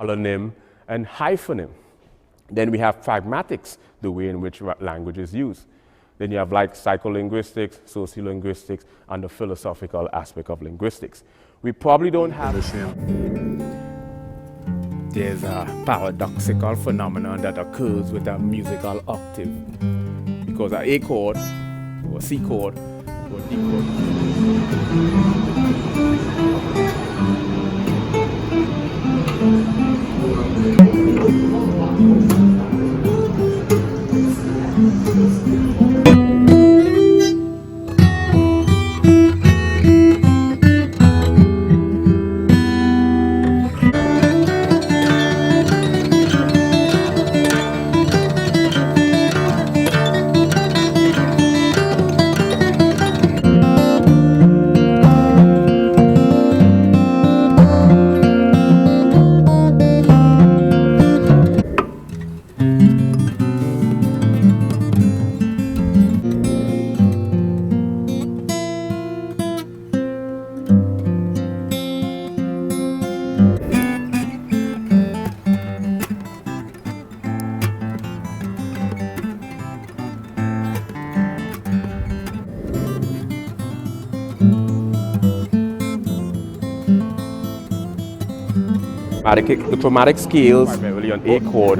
holonym, and hyphonym. Then we have pragmatics, the way in which language is used. Then you have like psycholinguistics, sociolinguistics, and the philosophical aspect of linguistics. We probably don't have... There's a paradoxical phenomenon that occurs with a musical octave, because an A chord or C chord or D chord. The chromatic scales primarily on A chord.